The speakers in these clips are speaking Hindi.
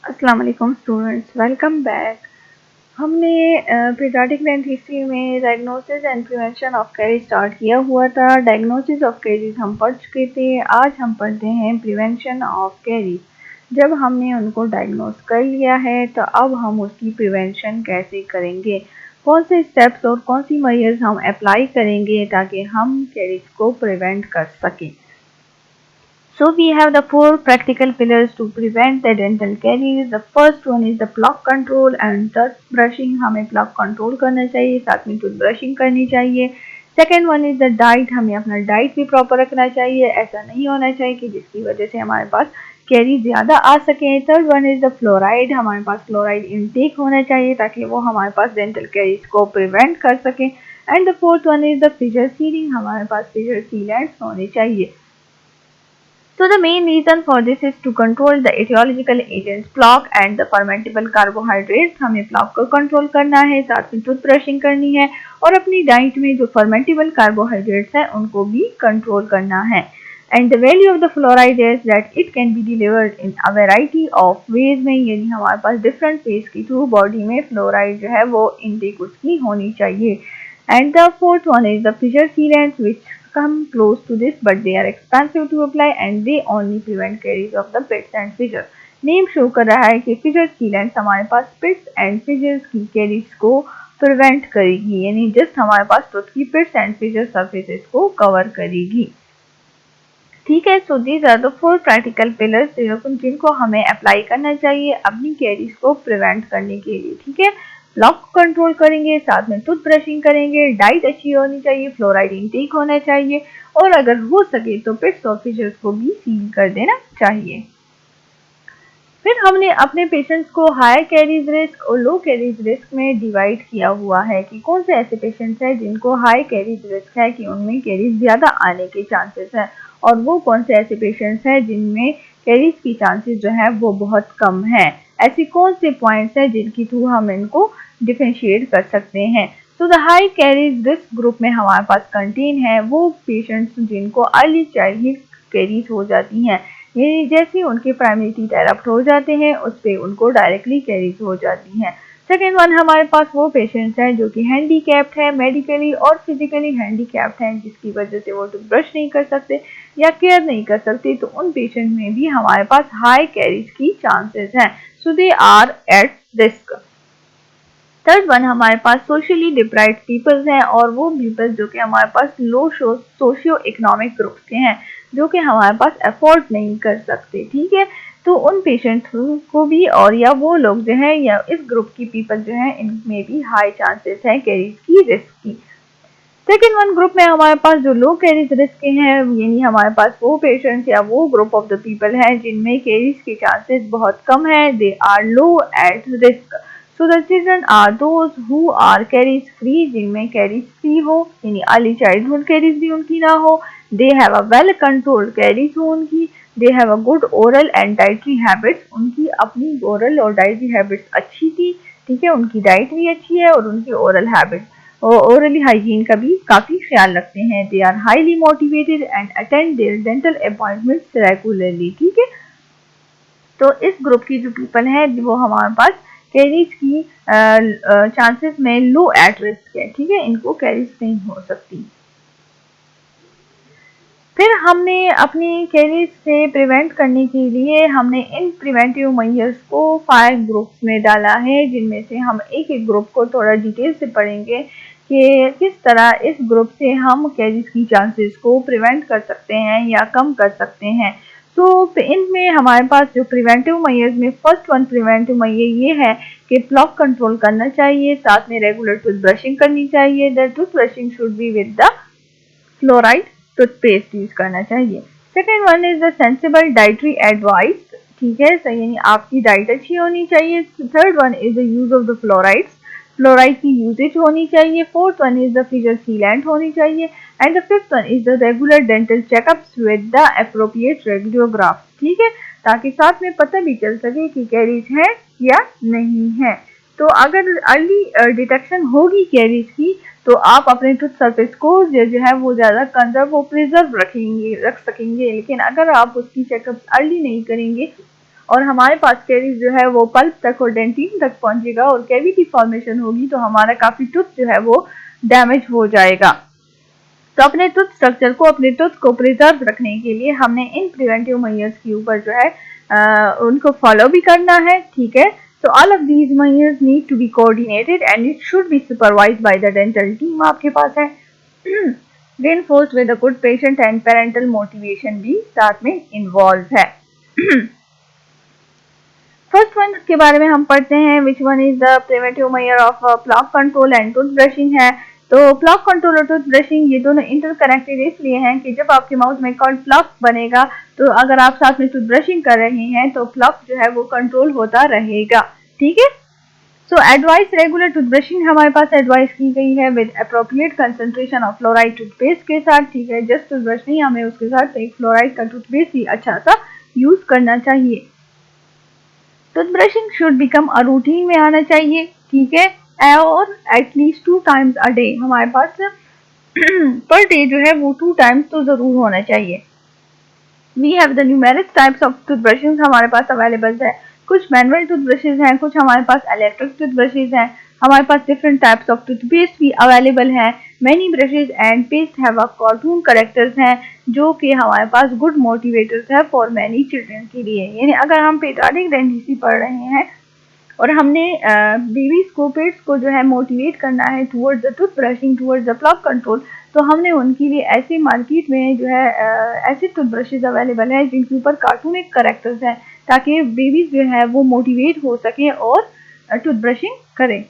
अस्सलाम वालेकुम स्टूडेंट्स, वेलकम बैक। हमने पीडियाट्रिक डेंटिस्ट्री में diagnosis and prevention of carries start किया हुआ था। डायग्नोसिस ऑफ कैरीज हम पढ़ चुके थे। आज हम पढ़ते हैं प्रिवेंशन ऑफ कैरीज। जब हमने उनको डायग्नोस कर लिया है तो अब हम उसकी प्रिवेंशन कैसे करेंगे, कौन से स्टेप्स और कौन सी मेजर्स हम अप्लाई करेंगे ताकि हम कैरीज को प्रिवेंट कर सकें। So we have the four practical pillars to prevent the dental caries. The first one is the plaque control and tooth brushing. हमें plaque control करना चाहिए, साथ में tooth brushing करनी चाहिए। Second one is the diet. हमें अपना diet भी proper रखना चाहिए। ऐसा नहीं होना चाहिए कि जिसकी वजह से हमारे पास कैरी ज़्यादा आ सके। Third one is the fluoride. हमारे पास फ्लोराइड इनटेक होना चाहिए ताकि वो हमारे पास डेंटल कैरीज को प्रिवेंट कर सके। And the fourth one is the fissure sealing. हमारे पास फिशर सीलेंट्स होने चाहिए। So the main reason for this is to control the etiological agents plaque and the fermentable carbohydrates. हमें plaque को control करना है, साथ में tooth brushing करनी है और अपनी diet में जो fermentable carbohydrates हैं उनको भी control करना है। And the value of the fluoride is that it can be delivered in a variety of ways में, यानी हमारे पास different ways के through body में fluoride जो है वो intake उसकी होनी चाहिए। And the fourth one is the fissure sealants which come close to this but they are expensive to apply and they only prevent caries of the pits and fissures. Name show कर रहा है कि फिशर सीलेंट्स हमारे पास पिट्स एंड फिशर्स की कैरीज को प्रिवेंट करेगी, यानी जस्ट हमारे पास टूथ की पिट्स एंड फिशर सरफेसेस को कवर करेगी। ठीक है, so these are the four practical pillars जिनको हमें अप्लाई करना चाहिए अपनी कैरीज को प्रिवेंट करने के लिए। ठीक है, लॉक को कंट्रोल करेंगे, साथ में टूथ ब्रशिंग करेंगे, डाइट अच्छी होनी चाहिए, फ्लोराइड इनटेक होना चाहिए और अगर हो सके तो पिट्स और फिशर्स को भी सील कर देना चाहिए। फिर हमने अपने पेशेंट्स को हाई कैरीज रिस्क और लो कैरीज रिस्क में डिवाइड किया हुआ है कि कौन से ऐसे पेशेंट्स हैं जिनको हाई कैरीज रिस्क है कि उनमें कैरीज ज़्यादा आने के चांसेस हैं और वो कौन से ऐसे पेशेंट्स हैं जिनमें कैरीज की चांसेस जो है वो बहुत कम है। ऐसी कौन से पॉइंट्स हैं जिनके थ्रू हम इनको डिफरेंशिएट कर सकते हैं। तो the high carries risk group में हमारे पास कंटेन है वो पेशेंट्स जिनको अर्ली चाइल्डहुड कैरीज हो जाती हैं, ये जैसे उनके प्राइमरी टीथ एरप्ट हो जाते हैं उस पर उनको डायरेक्टली कैरीज हो जाती हैं। सेकेंड वन हमारे पास वो पेशेंट्स हैं जो कि हैंडीकैप्ड है, मेडिकली और फिजिकली हैंडीकैप्ड हैं जिसकी वजह से वो टूथब्रश नहीं कर सकते या केयर नहीं कर सकते, तो उन पेशेंट में भी हमारे पास हाई कैरीज की चांसेस हैं। So they are at risk. Third one हमारे पास सोशली डिप्राइव्ड पीपल्स हैं और वो पीपल्स जो कि हमारे पास लो सोशियो इकोनॉमिक ग्रुप्स के हैं जो कि हमारे पास अफोर्ड नहीं कर सकते। ठीक है, तो उन पेशेंट्स को भी और या वो लोग जो हैं या इस ग्रुप की पीपल जो हैं इनमें भी हाई चांसेस हैं कैरीज की रिस्क की। सेकेंड वन ग्रुप में हमारे पास जो लो कैरीज रिस्क के हैं, यानी हमारे पास वो पेशेंट्स या वो ग्रुप ऑफ द पीपल हैं जिनमें कैरीज के चांसेस बहुत कम है, they are low at risk. So the children are those who are caries free, जिनमें कैरीज फ्री हो, यानी अर्ली चाइल्डहुड कैरीज भी उनकी ना हो, they have a well controlled caries हो उनकी, they have a good oral and dietary habits, उनकी अपनी ओरल और डाइटरी हैबिट्स अच्छी थी। ठीक है, उनकी डाइट भी अच्छी है और उनकी ओरल हैबिट्स ओरली हाइजीन का भी काफ़ी ख्याल रखते हैं। They are highly motivated and attend their dental appointments regularly. ठीक है, तो इस ग्रुप की जो पीपल है वो हमारे पास कैरीज की चांसेस में लो एट रिस्क है। ठीक है, इनको कैरीज नहीं हो सकती। फिर हमने अपनी कैरीज से प्रिवेंट करने के लिए हमने इन प्रिवेंटिव मेजर्स को 5 ग्रुप्स में डाला है, जिनमें से हम एक एक ग्रुप को थोड़ा डिटेल से पढ़ेंगे कि किस तरह इस ग्रुप से हम कैरीज की चांसेस को प्रिवेंट कर सकते हैं या कम कर सकते हैं। तो इनमें हमारे पास जो प्रिवेंटिव मेजर्स में फर्स्ट वन प्रिवेंटिव मेजर ये है कि प्लॉक कंट्रोल करना चाहिए, साथ में रेगुलर टूथ ब्रशिंग करनी चाहिए। The tooth brushing should be with the fluoride toothpaste use करना चाहिए। Second one is the sensible dietary advice. ठीक है, सही, यानी आपकी डाइट अच्छी होनी चाहिए। Third one is the use of the fluorides, fluoride की यूजेज होनी चाहिए। Fourth one is the fissure sealant होनी चाहिए and the fifth one is the regular dental checkups with the appropriate radiograph. ठीक है, ताकि साथ में पता भी चल सके कि कैरीज है या नहीं है। तो अगर अर्ली डिटेक्शन होगी कैरीज की तो आप अपने टूथ सरफेस को जो है वो ज़्यादा कंजर्व और प्रिजर्व रख सकेंगे, लेकिन अगर आप उसकी चेकअप अर्ली नहीं करेंगे और हमारे पास कैरीज जो है वो पल्प तक और डेंटिन तक पहुंचेगा और कैविटी फॉर्मेशन होगी, तो हमारा काफी टूथ जो है वो डैमेज हो जाएगा। तो अपने टूथ स्ट्रक्चर को, अपने टूथ को प्रिजर्व रखने के लिए हमने इन प्रिवेंटिव मेजर्स के ऊपर जो है उनको फॉलो भी करना है, ठीक है। So all of these measures need to be coordinated and it should be supervised by the dental team आपके पास है। Reinforced with a good patient and parental motivation भी साथ में involved है। फर्स्ट वन के बारे में हम पढ़ते हैं, which one is the preventive measure of plaque control and tooth brushing है। तो प्लाक कंट्रोल और टूथ ब्रशिंग ये दोनों इंटरकनेक्टेड इसलिए हैं कि जब आपके माउथ में प्लाक बनेगा तो अगर आप साथ में टूथ ब्रशिंग कर रहे हैं तो प्लाक जो है वो कंट्रोल होता रहेगा, ठीक है। सो एडवाइस रेगुलर टूथ ब्रशिंग हमारे पास एडवाइस की गई है with appropriate concentration of fluoride toothpaste के साथ, ठीक है। जस्ट टूथ ब्रश नहीं, हमें उसके साथ एक फ्लोराइड का टूथपेस्ट ही अच्छा सा यूज करना चाहिए। Tooth brushing should become a routine में आना चाहिए, ठीक है, और एटलीस्ट 2 टाइम्स अ डे हमारे पास पर डे जो है वो 2 टाइम्स तो जरूर होना चाहिए। We have the numeric types of tooth brushing हमारे पास अवेलेबल है। कुछ मैनुअल टूथ ब्रशेज हैं, कुछ हमारे पास इलेक्ट्रिक टूथ ब्रशेज हैं। हमारे पास डिफरेंट टाइप्स ऑफ टूथपेस्ट भी अवेलेबल हैं। Many brushes and paste have a cartoon characters हैं जो कि हमारे पास गुड मोटिवेटर्स है फॉर मैनी चिल्ड्रन के लिए। यानी अगर हम पीडियाट्रिक डेंटिस्ट्री पढ़ रहे हैं और हमने बेबीज को, पेट्स को जो है मोटिवेट करना है towards the tooth brushing, towards the plaque control, तो हमने उनके लिए ऐसे मार्केट में जो है ऐसे टूथ ब्रशेज अवेलेबल हैं जिनके ऊपर कार्टूनिक कैरेक्टर्स हैं ताकि बेबीज जो है वो मोटिवेट हो सके और टूथ ब्रशिंग करें।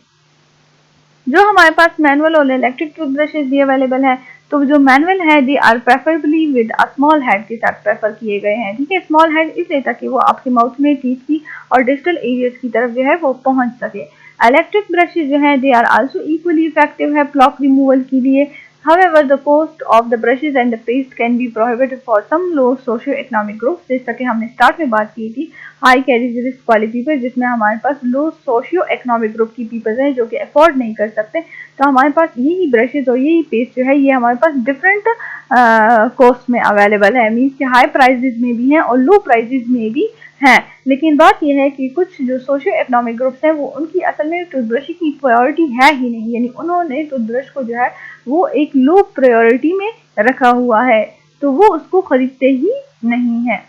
जो हमारे पास मैनुअल और इलेक्ट्रिक टूथ ब्रशेज भी अवेलेबल है, तो जो मैनुअल है they are preferably with a small head के साथ प्रेफर किए गए हैं, ठीक है। स्मॉल हेड इसलिए ताकि वो आपके माउथ में टीथ की और डिस्टल एरियाज की तरफ जो है वो पहुंच सके। इलेक्ट्रिक ब्रशेज जो है they are also equally effective है प्लॉक रिमूवल के लिए। However, the cost of the brushes and the paste can be prohibitive for some low socio-economic groups। जैसा कि हमने स्टार्ट में बात की थी हाई कैरी रिस्क वाले पीपल, जिसमें हमारे पास लो सोशियो इकोनॉमिक ग्रुप की पीपल हैं जो कि अफोर्ड नहीं कर सकते, तो हमारे पास यही ब्रशेज और यही पेस्ट जो है ये हमारे पास डिफरेंट कॉस्ट में अवेलेबल है। मीन्स कि हाई प्राइजेज में भी हैं और लो प्राइजेज में भी हैं। लेकिन बात यह है कि कुछ जो सोशियो इकोनॉमिक ग्रुप्स हैं वो उनकी असल में टूथब्रश की प्रायोरिटी है ही नहीं, यानी उन्होंने टूथब्रश को जो है वो एक लो प्रायोरिटी में रखा हुआ है, तो वो उसको खरीदते ही नहीं है।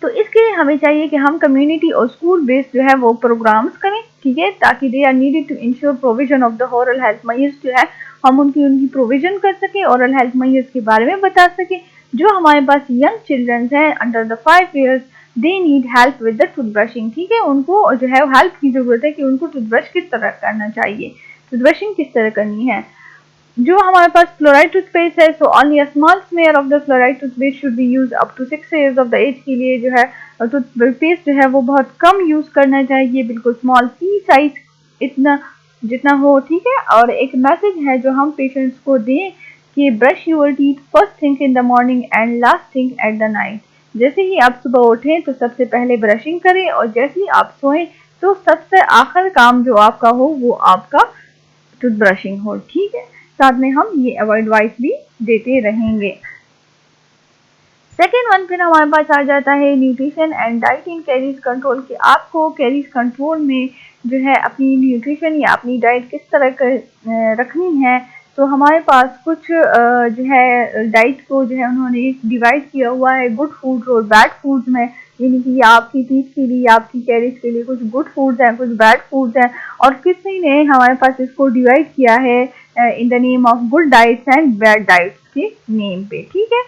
तो इसके लिए हमें चाहिए कि हम कम्युनिटी और स्कूल बेस्ड जो है वो प्रोग्राम्स करें, ठीक है, ताकि they are needed to ensure provision of the oral health measures जो है हम उनकी प्रोविजन कर सके, ओरल हेल्थ मेजर्स के बारे में बता सके। जो हमारे पास यंग चिल्ड्रंस हैं under the 5 years they need help with the toothbrushing, ठीक है। उनको जो है हेल्प की जरूरत है कि उनको टूथब्रश किस तरह करना चाहिए, टूथब्रशिंग किस तरह करनी है। जो हमारे पास फ्लोराइड टूथपेस्ट है, so only a small smear of the fluoride toothpaste should be use up to 6 years of the age के लिए जो है टूथपेस्ट जो है वो बहुत कम यूज करना चाहिए, बिल्कुल स्मॉल पी साइज इतना जितना हो, ठीक है। और एक मैसेज है जो हम पेशेंट्स को दें कि brush your teeth first thing in the morning and last thing at the night. जैसे ही आप सुबह उठें तो सबसे पहले ब्रशिंग करें और जैसे ही आप सोएं तो सबसे आखिर काम जो आपका हो वो आपका टूथब्रशिंग हो, ठीक है। साथ में हम ये एडवाइस भी देते रहेंगे। सेकेंड वन फिर हमारे पास आ जाता है nutrition and diet in carries control, कि आपको कैरीज कंट्रोल में जो है अपनी न्यूट्रिशन या अपनी डाइट किस तरह रखनी है। तो हमारे पास कुछ जो है डाइट को जो है उन्होंने डिवाइड किया हुआ है गुड फूड्स और बैड फूड्स में, यानी कि आपकी टीथ के लिए, आपकी कैरीज के लिए कुछ गुड फूड्स हैं, कुछ बैड फूड्स हैं, और किसी ने हमारे पास इसको डिवाइड किया है in the name of good diets and bad diets के नेम पे, ठीक है।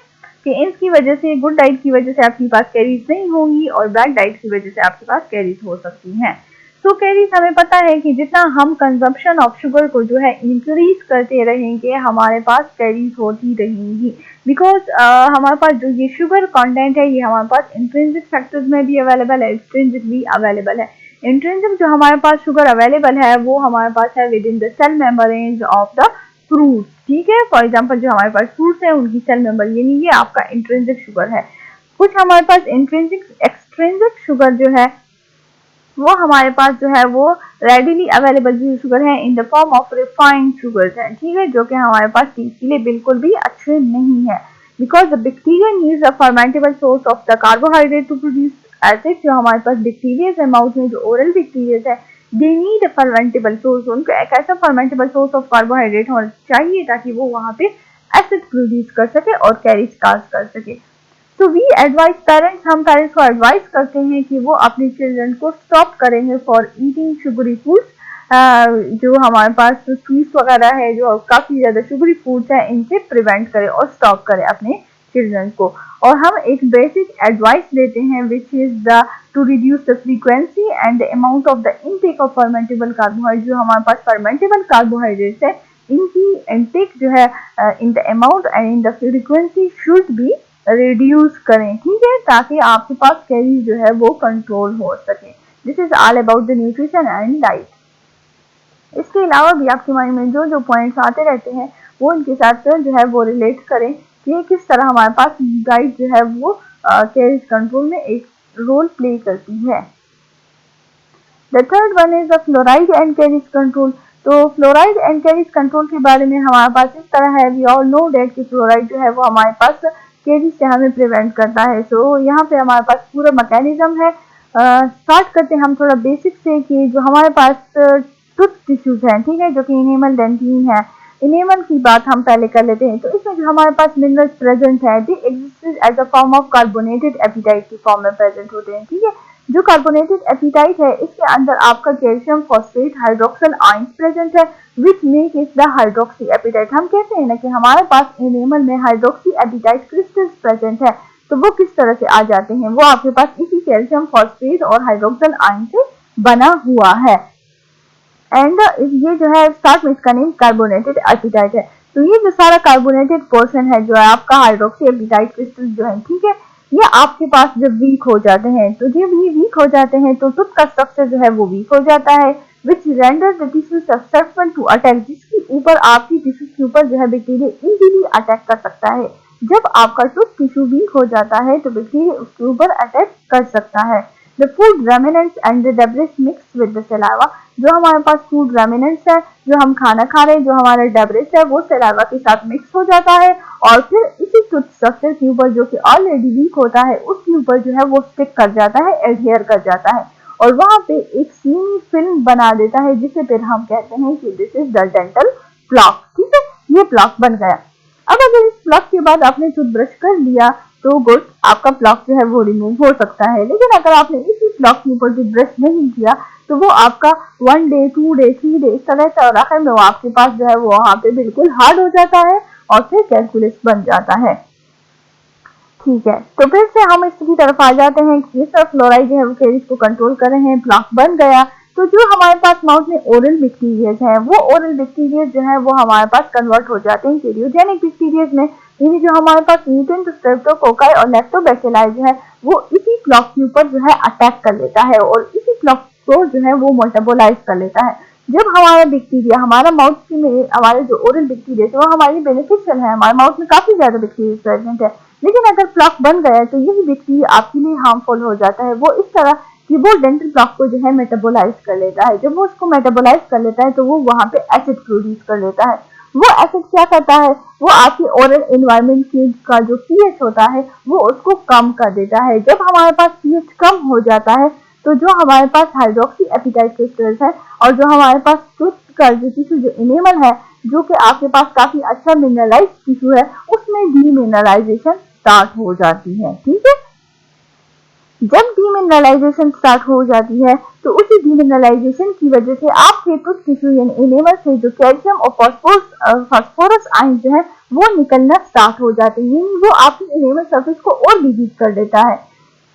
कि इसकी वजह से, गुड डाइट की वजह से आपके पास कैरीज नहीं होंगी और बैड डाइट की वजह से आपके पास कैरीज हो सकती हैं। सो कैरीज हमें पता है कि जितना हम कंजम्पशन ऑफ शुगर को जो है इंक्रीज करते रहेंगे हमारे पास कैरीज होती रहेंगी, बिकॉज हमारे पास जो ये शुगर कंटेंट है ये हमारे पास इंट्रिंसिक फैक्टर्स में भी अवेलेबल है, एक्सट्रिंसिक भी अवेलेबल है। इंट्रिंसिक जो हमारे पास शुगर अवेलेबल है वो हमारे पास है within the cell membranes of the fruit, ठीक है। फॉर एग्जाम्पल जो हमारे पास फ्रूट्स है उनकी सेल मेम्बर, यानी ये आपका इंट्रिंसिक शुगर है। कुछ हमारे पास इंट्रिंसिक एक्सट्रिंसिक शुगर जो है वो हमारे पास जो है वो रेडिली अवेलेबल भी शुगर है in the form of refined sugars हैं, ठीक है, जो कि हमारे पास टीथ के लिए बिल्कुल भी अच्छे नहीं है, because the bacteria needs a fermentable source of the carbohydrate to produce acid जो हमारे पास बैक्टीरिया है माउथ में, जो ओरल बैक्टीरिया है, they need a fermentable source. उनको एक ऐसा फर्मेंटेबल सोर्स ऑफ कार्बोहाइड्रेट होना चाहिए ताकि वो वहाँ पे एसिड प्रोड्यूस कर सके और कैरीज काज कर सके। तो वी एडवाइज पेरेंट्स, हम पेरेंट्स को एडवाइस करते हैं कि वो अपने चिल्ड्रन को स्टॉप करेंगे फॉर ईटिंग शुगरी फूड्स। जो हमारे पास स्वीट्स वगैरह है, जो काफ़ी ज़्यादा शुगरी फूड्स हैं, इनसे प्रिवेंट करें और स्टॉप करें अपने चिल्ड्रन को। और हम एक बेसिक एडवाइस देते हैं विच is the two reduce the frequency and the amount of the intake of fermentable carbohydrate. जो हमारे पास फर्मेंटेबल कार्बोहाइड्रेट्स है, इनकी इनटेक जो है in the amount and in the frequency should be reduce करें, ठीक है, ताकि आपके पास कैरी जो है वो कंट्रोल हो सके। This is all about the nutrition and diet. इसके अलावा भी आपके माइंड में जो जो पॉइंट्स आते रहते हैं वो इनके साथ जो है वो रिलेट करें कि किस तरह हमारे पास डाइट जो है वो कैरीज कंट्रोल में एक रोल प्ले करती है। The third one is the fluoride and carries control. तो फ्लोराइड एंड कैरीज कंट्रोल के बारे में हमारे पास इस तरह है, वी ऑल नो डेट कि फ्लोराइड जो है वो हमारे पास कैरीज से हमें प्रिवेंट करता है। सो यहाँ पे हमारे पास पूरा मैकेनिज्म है। स्टार्ट करते हैं हम थोड़ा बेसिक से कि जो हमारे पास टूथ टिश्यूज हैं, ठीक है, जो कि इनेमल डेंटिन है। इनेमल की बात हम पहले कर लेते हैं। तो इसमें जो हमारे पास मिनरल्स प्रेजेंट है, they exist as a form of carbonated apatite की फॉर्म में प्रेजेंट होते हैं, ठीक है। जो कार्बोनेटेड एपिटाइट है, इसके अंदर आपका calcium phosphate hydroxyl ions present है which make it the hydroxy apatite. हम कहते हैं ना कि हमारे पास इनेमल में हाइड्रोक्सी एपिटाइट क्रिस्टल्स प्रेजेंट है। तो वो किस तरह से आ जाते हैं, वो आपके पास इसी कैल्शियम फॉस्फेट और हाइड्रोक्सल आयन से बना हुआ है। एंड ये जो है स्टार्ट में इसका नेम कार्बोनेटेड एपिटाइट है। तो ये जो सारा कार्बोनेटेड पोर्शन है जो है आपका हाइड्रोक्सी एपिटाइट क्रिस्टल जो है, ठीक है, ये आपके पास जब वीक हो जाते हैं, तो जब ये वीक हो जाते हैं तो टूथ का स्ट्रक्चर जो है वो वीक हो जाता है which render the tissue susceptible to attack, जिसके ऊपर आपकी टिश्यू के ऊपर जो है बैक्टीरिया इजीली अटैक कर सकता है। जब आपका टूथ टिश्यू वीक हो जाता है तो बैक्टीरिया उसके ऊपर अटैक कर सकता है। The food remnants and the debris mix with the saliva। जो हमारे पास फूड रेमिनेंट्स है, जो हम खाना खा रहे हैं, जो हमारा डेब्रिस है, वो सलाइवा के साथ मिक्स हो जाता है और फिर इसी टूथ स्ट्रक्चर के ऊपर जो कि ऑलरेडी वीक होता है उसके ऊपर जो है वो स्टिक कर जाता है, एडहियर कर जाता है और वहां पे एक स्लीमी फिल्म बना देता है जिसे फिर हम कहते हैं कि दिस इज द डेंटल प्लॉक, ठीक है, ये प्लॉक बन गया। अब अगर इस प्लॉक के बाद आपने टूथब्रश कर लिया तो गुड, आपका प्लॉक जो है वो रिमूव हो सकता है। लेकिन अगर आपने इसी प्लॉक के ऊपर टूथब्रश नहीं किया तो वो आपका 1 डे 2 डे 3 डे इस तरह से और आखिर में वो आपके पास जो है वो वहां पे बिल्कुल हार्ड हो जाता है और फिर कैलकुलस बन जाता है, ठीक है। तो फिर से हम इसकी तरफ आ जाते हैं कि जिस तरह फ्लोराइड जो है वो कैरीज को कंट्रोल कर रहे हैं, प्लॉक बन गया। तो जो हमारे पास माउथ में ओरल बैक्टीरिया है, वो ओरल बैक्टीरिया जो है वो हमारे पास कन्वर्ट हो जाते हैं कैरियोजेनिक बैक्टीरिया में। यानी जो हमारे पास म्यूटेंट स्ट्रेप्टोकोकाई और लैक्टोबैसिलाई जो है वो इसी प्लॉक के ऊपर जो है अटैक कर लेता है और इसी प्लॉक को जो है वो मेटाबोलाइज कर लेता है। जब हमारा बैक्टीरिया हमारा माउथ में, हमारे जो ओरल बैक्टीरिया है वो हमारी बेनिफिशियल है, हमारे माउथ में काफी ज्यादा बैक्टीरिया प्रेजेंट है, लेकिन अगर प्लॉक बन गया तो यही बैक्टीरिया आपके लिए हार्मफुल हो जाता है। वो इस तरह कि वो डेंटल प्लॉक को जो है मेटाबोलाइज कर लेता है। जब वो उसको मेटाबोलाइज कर लेता है तो वो वहां पे एसिड प्रोड्यूस कर लेता है। वो एसिड क्या करता है, वो आपके ओरल एनवायरनमेंट का जो पीएच होता है वो उसको कम कर देता है। जब हमारे पास पीएच कम हो जाता है तो जो हमारे पास हाइड्रोक्सी एपिटाइट क्रिस्टल्स है और जो हमारे पास टूथ का जो टिश्यू जो इनेमल है, जो कि आपके पास काफी अच्छा मिनरलाइज टिश्यू है, उसमें डीमिनरलाइजेशन स्टार्ट हो जाती है, ठीक है। जब डीमिनरलाइजेशन स्टार्ट हो जाती है तो उसी डीमिनरलाइजेशन की वजह से आपके टूथ टिश्यू यानी इनेमल से जो कैल्शियम और फास्फोरस आयन जो है वो निकलना स्टार्ट हो जाते हैं, यानी वो आपकी इनेमल सरफेस को और भी वीक कर देता है,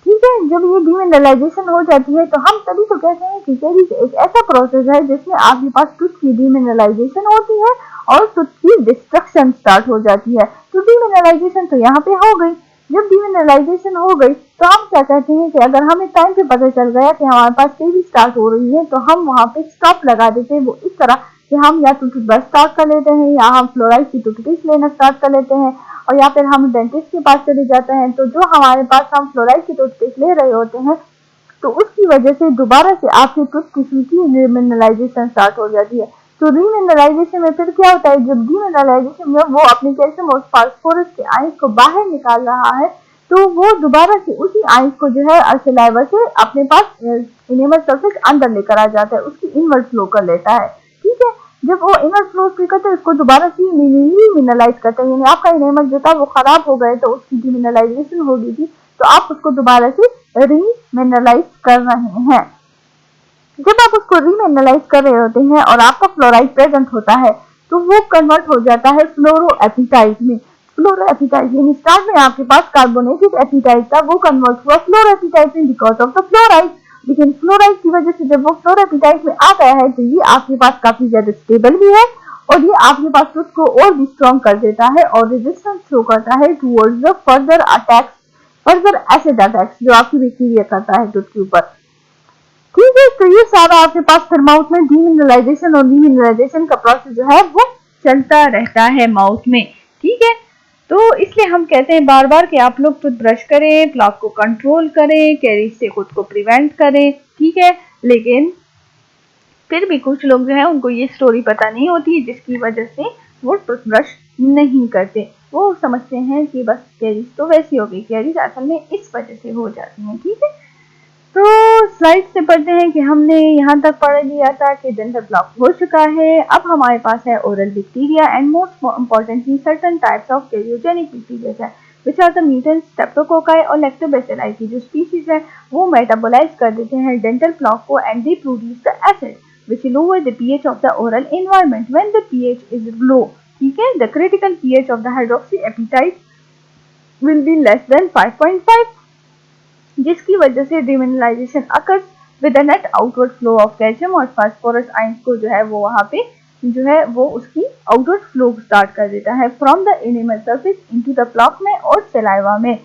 ठीक है। जब ये डीमिनरलाइजेशन हो जाती है तो हम तभी तो कहते हैं कि कैरीज एक ऐसा प्रोसेस है जिसमें आपके पास टूथ की डीमिनरलाइजेशन होती है और टूथ की डिस्ट्रक्शन स्टार्ट हो जाती है। तो डीमिनरलाइजेशन तो यहाँ पे हो गई। जब डीमिनरलाइजेशन हो गई तो हम क्या कहते हैं कि अगर हमें टाइम पे पता चल गया कि हमारे पास कैरीज स्टार्ट हो रही है तो हम वहाँ पे स्टॉप लगा देते हैं। वो इस तरह कि हम या तो टूथब्रश स्टार्ट कर लेते हैं या हम फ्लोराइड की टूथपेस्ट लेना स्टार्ट कर लेते हैं और या फिर हम डेंटिस्ट के पास चले जाते हैं। तो जो हमारे पास हम फ्लोराइड की टूथपेस्ट ले रहे होते हैं तो उसकी वजह से दोबारा से आपके टूथ टिश्यू की डीमिनरलाइजेशन स्टार्ट हो जाती है। तो डीमिनरलाइजेशन में फिर क्या होता है, जब डीमिनरलाइजेशन में वो अपने कैल्शियम और फास्फोरस के आयन को बाहर निकाल रहा है तो वो दोबारा से उसी आइस को जो है सलाइवा से अपने पास इनेमल सरफेस अंदर लेकर आ जाता है, उसकी इनवर्स फ्लो कर लेता है। ठीक है, जब वो इनवर्स फ्लो करता है उसको दोबारा से मिनरलाइज करता है, यानी आपका इनेमल जो था वो खराब हो गए तो उसकी डिमिनरलाइजेशन हो गई थी, तो आप उसको दोबारा से रीमिनरलाइज कर रहे हैं। जब आप उसको रीमिनरलाइज कर रहे होते हैं और आपका फ्लोराइड प्रेजेंट होता है तो वो कन्वर्ट हो जाता है फ्लोरोएपिटाइट में। फ्लोरोएपिटाइट यानी स्टार्ट में आपके पास कार्बोनेटेड एपिटाइट था, वो कन्वर्ट हुआ फ्लोरोएपिटाइट में बिकॉज ऑफ द फ्लोराइड। लेकिन फ्लोराइड की वजह से जब वो फ्लोरोएपिटाइट में आ गया है तो ये आपके पास काफी ज्यादा स्टेबल भी है और ये आपके पास ट्रुथ को और भी स्ट्रॉन्ग कर देता है और रेजिस्टेंस शो करता है towards the further attacks, further acid attacks जो आपकी बैक्टीरिया करता है ट्रुथ के ऊपर। ठीक है, तो ये सारा आपके पास फिर माउथ में डीमिनरलाइजेशन और रीमिनरलाइजेशन का प्रोसेस जो है वो चलता रहता है माउथ में। ठीक है, तो इसलिए हम कहते हैं बार बार कि आप लोग टूथब्रश करें, प्लॉक को कंट्रोल करें, कैरीज से खुद को प्रिवेंट करें। ठीक है, लेकिन फिर भी कुछ लोग जो है उनको ये स्टोरी पता नहीं होती है जिसकी वजह से वो टूथब्रश नहीं करते। वो समझते हैं कि बस कैरीज तो वैसी हो गई, कैरीज असल में इस वजह से हो जाती है। ठीक है, तो स्लाइड से पढ़ते हैं कि हमने यहाँ तक पढ़ लिया था कि डेंटल प्लॉक हो चुका है। अब हमारे पास है oral bacteria and most importantly certain types of cariogenic bacteria है which are the mutants streptococci और लैक्टोबैसिलाई की जो स्पीशीज है वो मेटाबोलाइज कर देते हैं डेंटल प्लॉक को and they produce the acid which lower the pH of the oral environment when the pH is low. ठीक है, the critical pH of the hydroxyapatite will be less than 5.5, जिसकी वजह से demineralisation occurs with net outward flow of calcium और फास्फोरस आयंस को जो है वो वहाँ पे जो है वो उसकी आउटवर्ड फ्लो स्टार्ट कर देता है from the enamel surface into the plaque में और सलाइवा में।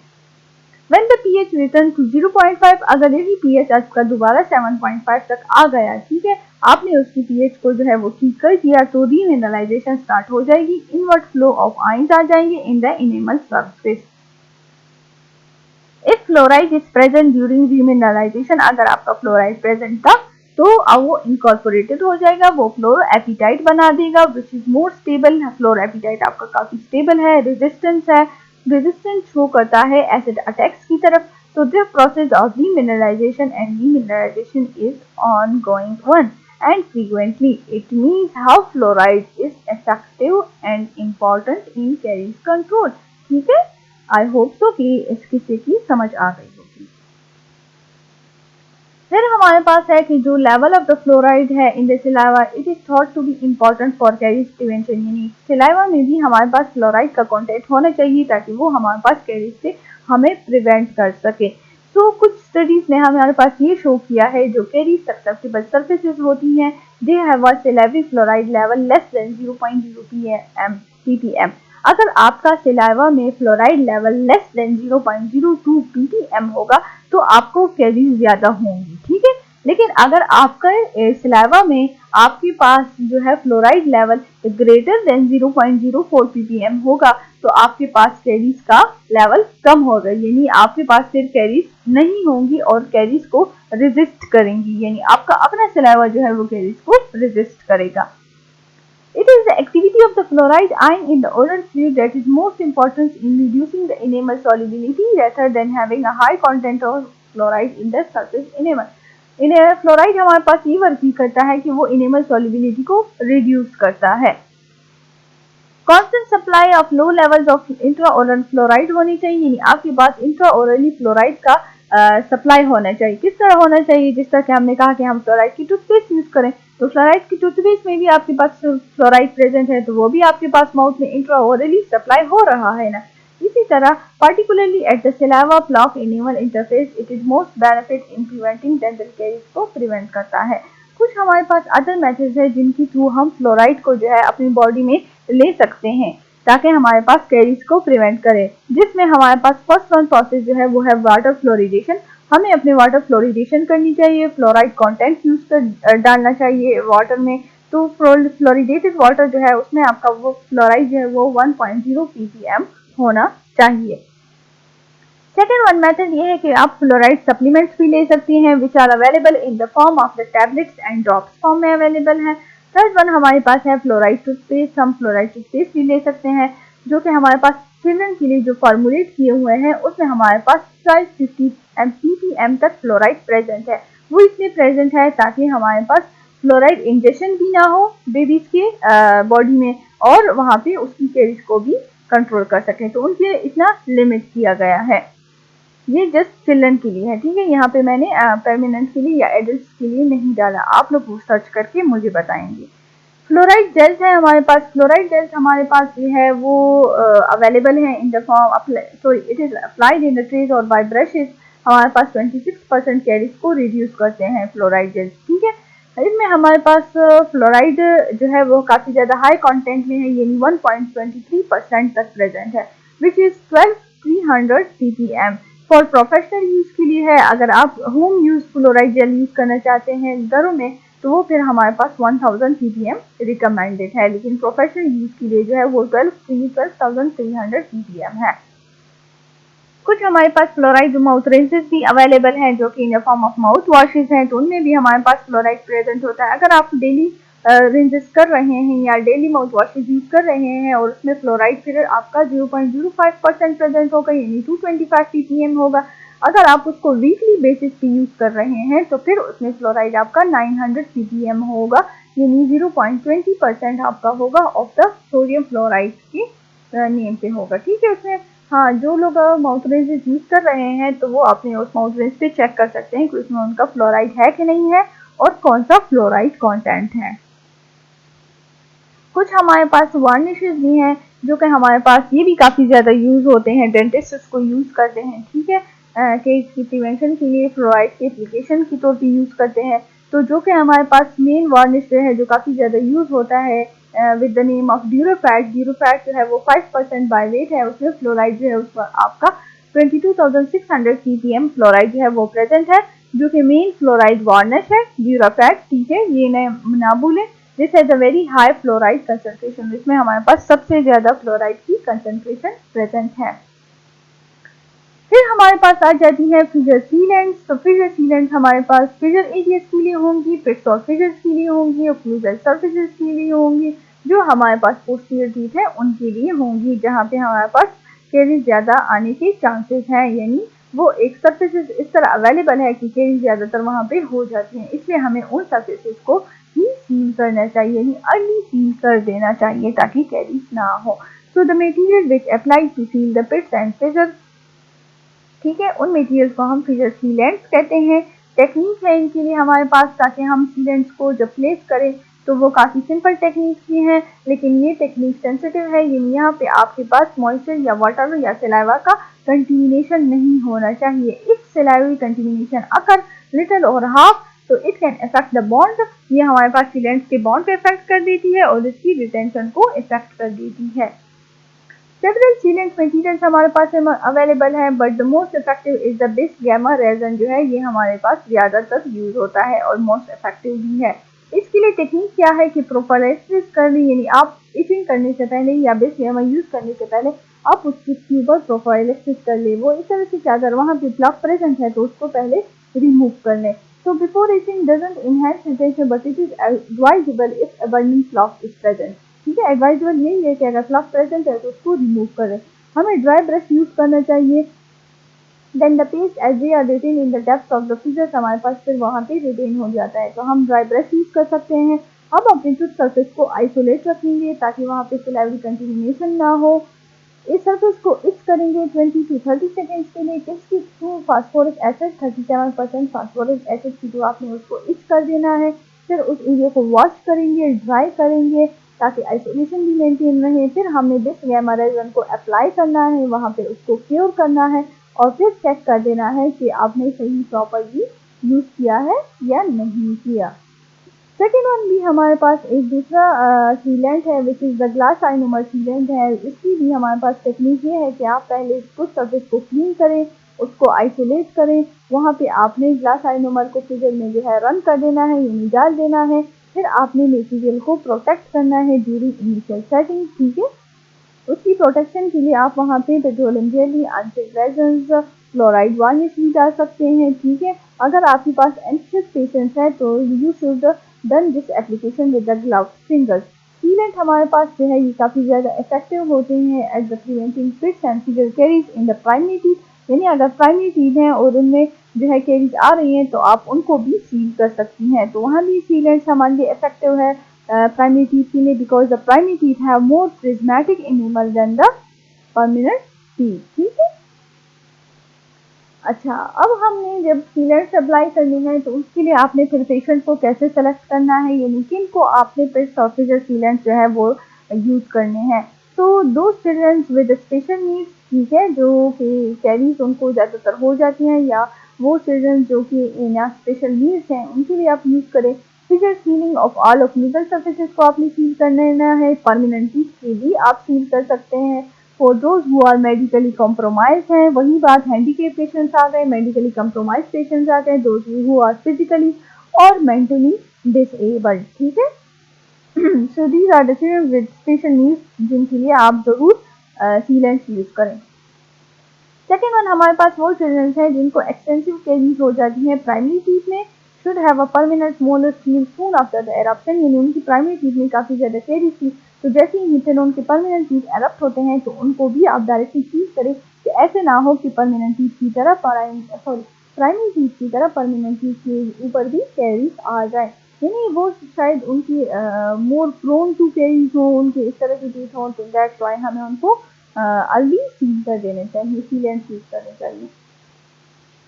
When the pH returns to 0.5, अगर यही pH आपका दोबारा 7.5 तक आ गया, ठीक है, आपने उसकी pH को जो है वो ठीक कर दिया तो रीमिनरलाइजेशन स्टार्ट हो जाएगी, इनवर्ट फ्लो ऑफ आयंस आ जाएंगे in the enamel surface. If fluoride is present during remineralization, अगर आपका फ्लोराइड प्रेजेंट था तो अब वो इनकॉर्पोरेटेड हो जाएगा, वो फ्लोरोएपिटाइट बना देगा विच इज मोर स्टेबल। फ्लोरोएपिटाइट आपका काफी स्टेबल है, रेजिस्टेंस है, रेजिस्टेंस शो करता है एसिड अटैक्स की तरफ। So the process of demineralization and remineralization is ongoing one and frequently. It means how fluoride is effective and important in caries control. ठीक है, आई होप सो कि इस किस्से की समझ आ गई होगी। फिर हमारे पास है कि जो लेवल ऑफ द फ्लोराइड है in the saliva it is thought to be important for caries prevention, यानी सलाइवा में भी हमारे पास फ्लोराइड का कंटेंट होना चाहिए ताकि वो हमारे पास कैरीज से हमें प्रिवेंट कर सके। तो कुछ स्टडीज ने हमारे पास ये शो किया है जो कैरीज ससेप्टेबल सर्फेसेस होती हैं दे have a salivary fluoride level less than 0.0 ppm। अगर आपका सलाइवा में fluoride level less than 0.02 ppm होगा तो आपको कैरीज ज्यादा होंगी। ठीक है, लेकिन अगर आपका सलाइवा में आपके पास जो है fluoride level greater than 0.04 ppm होगा तो आपके पास कैरीज का लेवल कम होगा, यानी आपके पास फिर कैरीज नहीं होंगी और कैरीज को रेजिस्ट करेंगी, यानी आपका अपना सलाइवा जो है वो कैरीज को रेजिस्ट करेगा। It is the activity of the fluoride ion in the oral fluid that is most important in reducing the enamel solubility rather than having a high content of fluoride in the surface enamel. Fluoride हमारे पास ये वर्क भी करता है कि वो इनेमल सॉल्युबिलिटी को रिड्यूस करता है। Constant supply of low levels of intraoral fluoride होनी चाहिए, यानी आपके पास इंट्राओरली फ्लोराइड का सप्लाई होना चाहिए। किस तरह होना चाहिए, जिस तरह कि हमने कहा कि हम फ्लोराइड की टूथपेस्ट यूज करें तो फ्लोराइड की टूथपेस्ट में भी आपके पास फ्लोराइड प्रेजेंट है तो वो भी आपके पास माउथ में इंट्राओरली सप्लाई हो रहा है ना। इसी तरह particularly at the saliva plaque enamel interface it is most benefit in preventing dental caries को प्रिवेंट करता है। कुछ हमारे पास अदर मेथड्स है जिनकी थ्रू हम फ्लोराइड को जो है अपनी बॉडी में ले सकते हैं ताकि हमारे पास कैरीज को प्रिवेंट करें, जिसमें हमारे पास फर्स्ट वन प्रोसेस जो है वो है वाटर फ्लोरिडेशन। हमें अपने वाटर फ्लोरिडेशन करनी चाहिए, फ्लोराइड कंटेंट यूज कर डालना चाहिए वाटर में। तो फ्लोरिडेटेड वाटर जो है उसमें आपका वो फ्लोराइड जो है वो 1.0 ppm होना चाहिए। सेकेंड वन मेथड ये है कि आप फ्लोराइड सप्लीमेंट्स भी ले सकती हैं which are available in the form of the tablets and drops form में अवेलेबल है। थर्ड वन हमारे पास है फ्लोराइड टूथपेस्ट, हम फ्लोराइड टूथपेस्ट भी ले सकते हैं जो कि हमारे पास चिल्ड्रन के लिए जो फॉर्मुलेट किए हुए हैं उसमें हमारे पास 1250 ppm तक फ्लोराइड प्रेजेंट है। वो इसलिए प्रेजेंट है ताकि हमारे पास फ्लोराइड इंजेक्शन भी ना हो बेबीज के बॉडी में और वहाँ पे उसकी कैरीज को भी कंट्रोल कर सकें, तो उनके लिए इतना लिमिट किया गया है। ये जस्ट चिल्ड्रन के लिए है, ठीक है। यहाँ पे मैंने परमानेंट के लिए या एडल्ट के लिए नहीं डाला, आप लोग सर्च करके मुझे बताएंगे। फ्लोराइड जेल्स है हमारे पास। फ्लोराइड जेल्स हमारे पास ये है वो अवेलेबल है in the form sorry it is applied in the trees और बाय ब्रशेस। हमारे पास 26% कैरीज को रिड्यूस करते हैं फ्लोराइड जेल्स, ठीक है। इसमें हमारे पास फ्लोराइड जो है वो काफ़ी ज़्यादा हाई कंटेंट में है, यानी 1.23% तक प्रेजेंट है, which is 12300 ppm। For professional use के लिए है, अगर आप home use fluoride gel use करना चाहते हैं घरों में तो वो फिर हमारे पास 1000 ppm रिकमेंडेड है, लेकिन प्रोफेशनल यूज़ के लिए जो है वो 12,300 ppm है। कुछ हमारे पास फ्लोराइड माउथ रिंसेस भी अवेलेबल हैं जो कि in form of mouth washes हैं, तो उनमें भी हमारे पास फ्लोराइड प्रेजेंट होता है। अगर आप डेली रिंसेस कर रहे हैं या डेली माउथ वॉशेस यूज कर रहे हैं और उसमें फ्लोराइड फिर आपका 0.05% प्रेजेंट होगा, यानी 225 ppm होगा। अगर आप उसको वीकली बेसिस पे यूज कर रहे हैं तो फिर उसमें फ्लोराइड आपका 900 ppm होगा, यानी 0.20% आपका होगा ऑफ द सोडियम फ्लोराइड के नेम पे होगा, ठीक है। उसमें हाँ, जो लोग माउथ रिंसेस यूज कर रहे हैं तो वो अपने उस माउथ रिंस पे चेक कर सकते हैं कि उसमें उनका फ्लोराइड है कि नहीं है और कौन सा फ्लोराइड कंटेंट है। कुछ हमारे पास वार्निशेस भी हैं जो कि हमारे पास ये भी काफ़ी ज़्यादा यूज़ होते हैं, डेंटिस्ट इसको यूज़ करते हैं, ठीक है। केस की प्रिवेंशन के लिए फ्लोराइड के एप्लीकेशन के तौर पे यूज़ करते हैं। तो जो कि हमारे पास मेन वार्निश जो है जो काफ़ी ज़्यादा यूज़ होता है विद द नेम ऑफ ड्यूरोफैट। ड्यूरोफैट जो है वो 5% बाय वेट है, उसमें फ्लोराइड जो है उस पर आपका 22,600 ppm फ्लोराइड जो है वो प्रेजेंट है, जो कि मेन फ्लोराइड वार्निश है ड्यूरोफैट, ठीक है। ये ना भूलें। This has a very high fluoride concentration, इसमें हमारे पास सबसे ज़्यादा फ्लोराइड की कंसंट्रेशन प्रेजेंट है। फिर हमारे पास आ जाती है फिशर सीलेंट्स। तो फिशर सीलेंट्स हमारे पास फिशर एरियाज के लिए होंगी, पिट्स और फिशर्स के लिए होंगी, ओक्लूजल सर्फेसेस के लिए होंगी, जो हमारे पास पोस्टीरियर टीथ है उनके लिए होंगी, जहाँ पे हमारे पास कैरीज ज़्यादा आने के चांसेस हैं, यानी वो एक सर्फेसेस इस तरह अवेलेबल है कि कैरीज ज़्यादातर वहाँ पे हो जाती हैं, इसलिए हमें उन सर्फेसेस को ही सील करना चाहिए, यानी अर्ली सील कर देना चाहिए ताकि कैरीज ना हो। So the material which apply to seal the pits and fissure, ठीक है, उन मटेरियल्स को हम फिशर सीलेंट्स कहते हैं। टेक्निक है इनके लिए हमारे पास ताकि हम सीलेंट्स को जब प्लेस करें तो वो काफ़ी सिंपल टेक्निक्स भी हैं, लेकिन ये टेक्निक सेंसिटिव है, यानी यहाँ पे आपके पास मॉइस्चर या वाटर या सलाइवा का कंटिमिनेशन नहीं होना चाहिए। इफ सलाइवरी कंटिमिनेशन अकर लिटिल और हाफ तो it can affect the bond, ये हमारे पास सीलेंट्स के बॉन्ड पे इफेक्ट कर देती है और इसकी रिटेंशन को इफेक्ट कर देती है। सेवरल सीलेंट मटेरियल्स हमारे पास अवेलेबल है, but the most effective is the बिस गामा रेजन, जो है ये हमारे पास ज़्यादातर यूज होता है और मोस्ट इफेक्टिव भी है। इसके लिए टेक्निक क्या है कि प्रोफाइलेसिस करनी, यानी आप इचिंग करने से पहले या बिस गामा यूज करने से पहले आप उसके ऊपर प्रोफाइलेसिस कर ले। वो इस तरह से कि अगर वहाँ पे प्लग प्रेजेंट है तो उसको पहले रिमूव कर लें। So before itching doesn't enhance retention, but it is advisable if abundant fluff is present. ठीक है, एडवाइजेबल यही है कि अगर फ्लफ प्रेजेंट है तो उसको रिमूव करें। हमें ड्राई ब्रश यूज करना चाहिए। Then the paste as they are retained in the depth of the fissures, हमारे पास फिर वहाँ पे रिटेन हो जाता है, तो हम ड्राई ब्रश यूज कर सकते हैं। अब अपने टूथ सरफेस को आइसोलेट रखेंगे ताकि वहाँ पे सिलाइवरी कंटिन्यूएशन ना हो। इस सरफेस को इच करेंगे 20 to 30 सेकेंड्स के लिए। टिप्स की through phosphoric acid 37% phosphoric acid की थ्रू आपने उसको इच कर देना है। फिर उस एरिया को वॉश करेंगे, ड्राई करेंगे ताकि आइसोलेशन भी मेंटेन रहे। फिर हमने बिस गामा रेजन को अप्लाई करना है, वहाँ पे उसको क्योर करना है और फिर चेक कर देना है कि आपने सही प्रॉपरली यूज़ किया है या नहीं किया। सेकेंड वन भी हमारे पास एक दूसरा सीलेंट है which is the glass ionomer sealant है। इसकी भी हमारे पास टेक्निक ये है कि आप पहले कुछ सरफेस को क्लीन करें, उसको आइसोलेट करें, वहाँ पे आपने ग्लास आइनोमर को फिगर में जो है रन कर देना है, यानी डाल देना है। फिर आपने मटेरियल को प्रोटेक्ट करना है ड्यूरिंग इनिशियल सेटिंग, ठीक है। उसकी प्रोटेक्शन के लिए आप वहाँ पे petroleum jelly, anti resins, fluoride varnish भी डाल सकते हैं, ठीक है। अगर आपके पास एंशियस पेशेंट्स है तो you should done this application with the gloved fingers. Sealant हमारे पास जो है ये काफ़ी ज़्यादा इफेक्टिव होते हैं at the preventing pits and fissure caries in the primary teeth, यानी अगर प्राइमरी टीथ हैं और उनमें जो है कैरीज आ रही हैं तो आप उनको भी सील कर सकती हैं। तो वहाँ भी सीलेंट्स हमारे लिए इफेक्टिव है प्राइमरी टीथ के लिए, because the primary teeth have more prismatic enamel than the permanent teeth. ठीक है। अच्छा, अब हमने जब सीलेंट्स अप्लाई करनी है तो उसके लिए आपने फिर पेशेंट को कैसे सेलेक्ट करना है, यानी किन को आपने पिट्स और फिशर सीलेंट जो है वो यूज करने हैं। तो दो चिल्ड्रन विद स्पेशल नीड्स, ठीक है, जो कि कैरीज उनको ज़्यादातर हो जाती हैं, या वो चिल्ड्रन जो कि इन स्पेशल नीड्स हैं उनके लिए आप यूज़ करें। Fissure sealing of all occlusal surfaces को आपने सील करना है। परमानेंटली के भी आप सील कर सकते हैं। For those who are medically compromise हैं, वही बात हैंडीकेप पेशेंट्स आ गए, मेडिकली कॉम्प्रोमाइज पेशेंट्स आ गए, दोज हु आर फिजिकली और मेंटली डिसेबल्ड। ठीक है। So these are the children with special needs जिनके लिए आप जरूर सीलेंट्स यूज करें। सेकेंड वन, हमारे पास वो चिल्ड्रन हैं जिनको एक्सटेंसिव कैरीज हो जाती है प्राइमरी टीथ में, should have a permanent molar seal soon after the eruption, यानी उनकी प्राइमरी टीथ में काफी ज्यादा कैरीज थी, तो जैसे ही फिर उनके परमानेंट टीथ एरप्ट होते हैं तो उनको भी आप डायरेक्टली सील करें कि ऐसे ना हो कि परमानेंट टीथ की तरह प्राइमरी टीथ की तरह परमानेंट टीथ के ऊपर भी कैरीज आ जाए, यानी वो शायद उनकी मोर प्रोन टू कैरीज हो, उनके इस तरह के टीथ हो, तो दैट्स व्हाई हमें उनको अर्ली सील कर देने चाहिए, सीलेंट यूज करने चाहिए।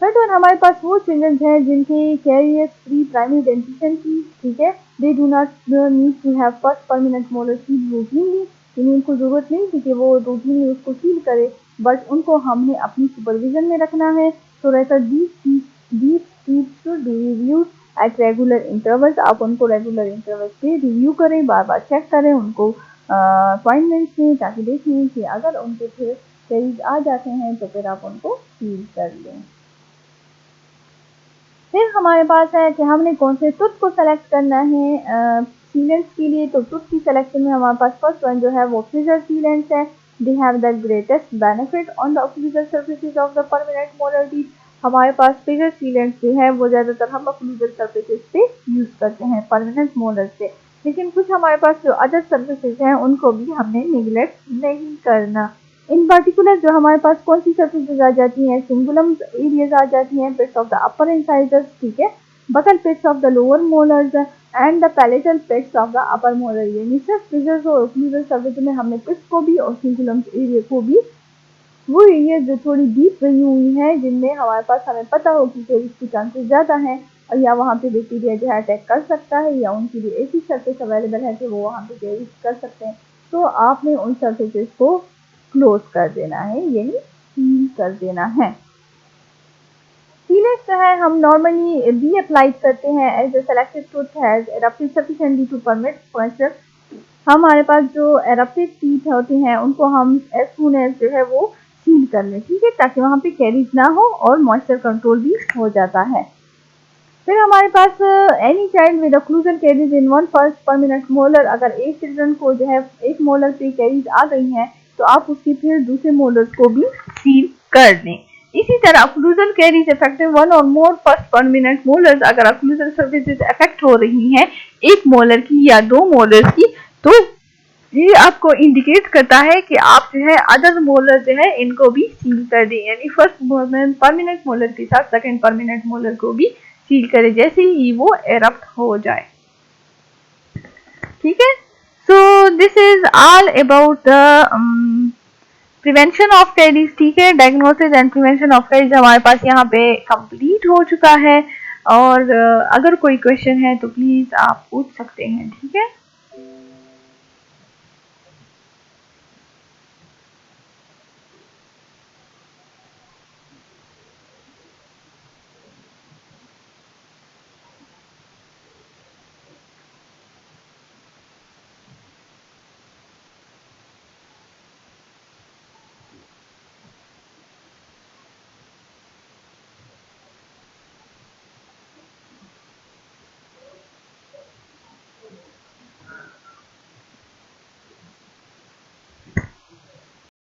थर्ड वन, हमारे पास वो चिल्ड्रन हैं जिनके कैरियर्स प्री प्राइमरी डेंटिशन की, ठीक है, they do not need to have first permanent molar seal routinely, यानी उनको जरूरत नहीं थी कि वो रूटीनली उसको सील करे, बट उनको हमने अपनी सुपरविजन में रखना है। तो रहता these teeth should be reviewed at regular intervals, आप उनको रेगुलर इंटरवल्स पे रिव्यू करें, बार बार चेक करें उनको अपॉइंटमेंट्स में, ताकि देखें कि अगर उनके फिर कैरीज आ जाते हैं तो फिर आप उनको सील कर लें। फिर हमारे पास है कि हमने कौन से टूथ को सेलेक्ट करना है सीलेंट्स के लिए। तो टूथ की सिलेक्शन में हमारे पास फर्स्ट वन जो है वो फिशर सीलेंट्स है। They have the greatest benefit on the occlusal surfaces of the permanent molar teeth. हमारे पास फिशर सीलेंट्स जो है वो ज़्यादातर हम ऑक्लूजल सर्फेसेस पे यूज़ करते हैं परमानेंट मोलर से, लेकिन कुछ हमारे पास जो अदर सर्फेसेस हैं उनको भी हमने निगलेक्ट नहीं करना। इन पर्टिकुलर जो हमारे पास कौन सी सर्फेसेस आ जाती हैं, सिंगुलम एरियाज आ जाती हैं, pits of the upper incisors, ठीक है, buccal pits of the lower molars and the palatal pits of the upper molar, यानी सिर्फ फिशर्स और ओक्लूजल सर्फेस में हमने पिट्स को भी और सिंगुलम एरिया को भी, वो एरिया जो थोड़ी डीप रही हुई है जिनमें हमारे पास हमें पता हो कि कैरीज के चांसेस ज़्यादा हैं, और या वहाँ पे बैक्टीरिया जो है अटैक कर सकता है, या उनकी भी ऐसी सर्फेस अवेलेबल है कि वो वहाँ पे कैरीज कर सकते हैं, तो आपने उन सर्फेसेस को क्लोज कर देना है, यानी सील कर देना है। सीलेंट जो है हम नॉर्मली भी अप्लाई करते हैं as a selected tooth has erupted sufficiently to permit moisture. हमारे पास जो एरप्टेड टीथ होती हैं उनको हम एज सून एज जो है वो सील कर लें, ठीक है, ताकि वहाँ पे कैरीज ना हो और मॉइस्चर कंट्रोल भी हो जाता है। फिर हमारे पास any child with occlusal caries in one first permanent molar, अगर एक चिल्ड्रन को जो है एक मोलर पे कैरीज आ गई हैं तो आप उसकी फिर दूसरे मोलर्स को भी सील कर दें। इसी तरह ऑक्लूजल कैरीज इफेक्टिव वन और मोर फर्स्ट परमानेंट मोलर्स, अगर ऑक्लूजल सर्फेसेस अफेक्ट हो रही हैं एक मोलर की या दो मोलर्स की, तो ये आपको इंडिकेट करता है कि आप जो है अदर मोलर जो है इनको भी सील कर दें, यानी फर्स्ट परमानेंट मोलर के साथ सेकंड परमानेंट मोलर को भी सील करें जैसे ही वो एरप्ट हो जाए, ठीक है। So this is all about the prevention of carries, ठीक है, diagnosis and prevention of carries हमारे पास यहाँ पे कंप्लीट हो चुका है, और अगर कोई क्वेश्चन है तो प्लीज आप पूछ सकते हैं, ठीक है।